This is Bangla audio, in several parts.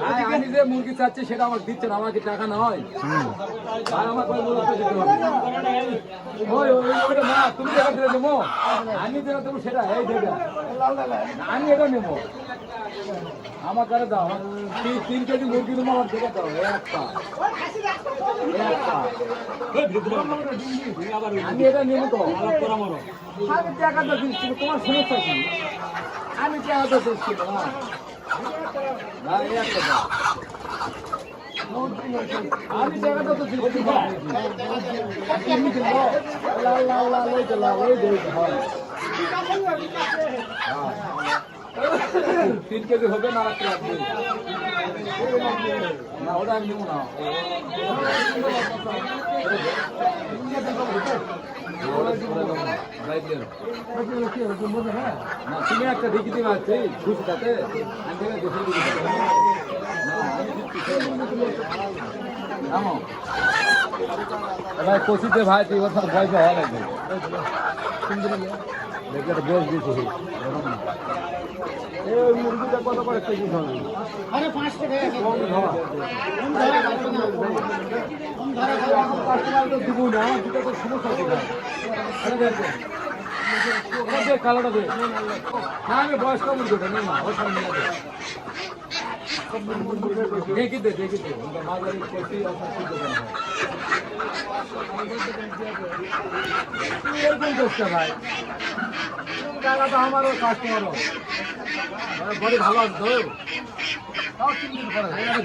আমি যে মুরগি চাচ্ছি সেটা আমাকে দিচ্ছে না, আমাকে টাকা নয় আর আমার মুরগি দিতে হবে। না তুমি যেটা দিলে দেবো, আমি যেটা দেবো সেটা এই দেবে, আমি এটা নেবো। আমার কাছে দাও 3 কেজি মুরগি দেবো, আমার দেখে দাও একটা। আমি এটা নেবো তো, আমি টাকাটা দিচ্ছি, তোমার সমস্যা কি? আমি টাকাটা দিচ্ছি না, একটা দাও। আমি টাকাটা তো দিচ্ছি না, 3 কেজি হবে না, রাখতে লাগবে না, ওটা আমি নেবো না। তুমি একটা দেখি দিন আছে খুশি তাতে ভাই কষিতে ভাই তুই ওর সাথে পয়সা হওয়া লাগবে, দেখলে একটা বেশ দিয়েছি। এই মুরগিটা কত করে কেজি হবে? আরে 5 টাকা দিব না, আমার দুটো তো সমস্যা আছে। কালোটা দে না, আমি বয়স্ক মুরগিটা নেই না, ওর সামনে দেখি দে মাঝারি কষি এরকম করছে ভাই, টাকাটা আমারও কাস্টমারও বড় ভালো আছে তো।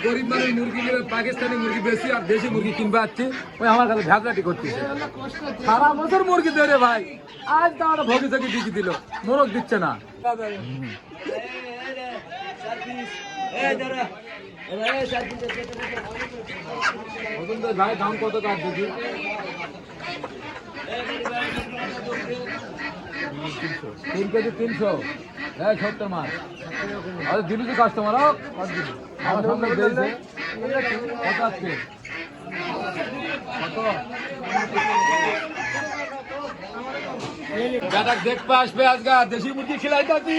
গরিব মানুষ মুরগি নেবে, পাকিস্তানি মুরগি বেশি আর দেশি মুরগি কিনবে আসছে, ওই আমার কাছে ভ্যাবলাটি করতেছে। সারা বছর মুরগি দেয় রে ভাই, আজ তো আমরা ভগি থেকে দিকে দিল, মোরগ দিচ্ছে না। ভাই দাম কত কাজ দেখি? 3 কেজি 300, হ্যাঁ 70 মাছ। আরে দিলি তো কাস্টমার আমার সামনে দিয়েছে কত আজকে বেটা দেখতে আসবে আজকে দেশি মুরগি খিলাই থাকি,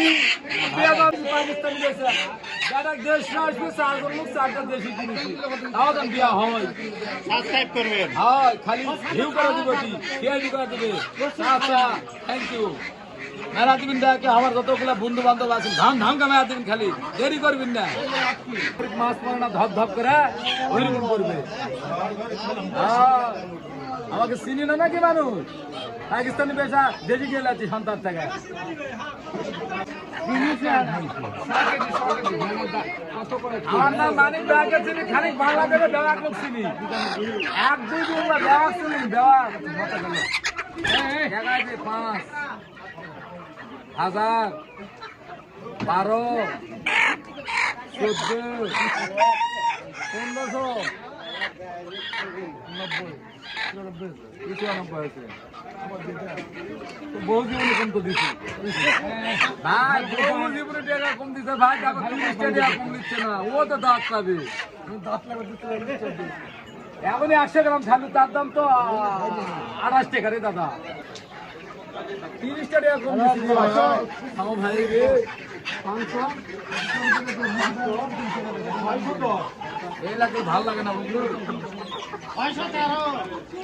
পাকিস্তানি গেছে বেটা দেশ না আসবে, 4 লোক 4টা দেশি কিনেছি, তাও দাম দেওয়া হয়। সাবস্ক্রাইব করবেন, হ্যাঁ খালি ভিউ করে দিবে, কি শেয়ার করে দেবে। আচ্ছা থ্যাংক ইউ। মেলা দিবেন দেখে আমার যতগুলা বন্ধু বান্ধব আছেন, ধাম ধাম কা মেলা দিবেন, খালি দেরি করবেন না। মাছ পড়ে না ধপ ধপ করে ওইরকম করবে। আমাকে চিনি না নাকি মানুষ? পাকিস্তানি পেশা দেশি গেলে আছি সন্তান থেকে। আমার নাম মানিক ব্যাগে চিনি, খানিক বাংলা দেবে দেওয়া চিনি, 1-2 দিন দেওয়া চিনি দেওয়া 5,000, 12, 14, 1500, 90 আছে। বহু জীবনে কম তো দিচ্ছি ভাই, বহু জীবনে টাকা কম দিচ্ছে ভাই, 30 টাকা কম দিচ্ছে না, ও তো দাঁত পাবে, এখনই 100 গ্রাম ছাড়লে তার দাম তো 28 টাকা রে দাদা, 30 টাকা কম দিচ্ছি ভাই রে। 500 এই লাগে, ভালো লাগে না বুঝলো।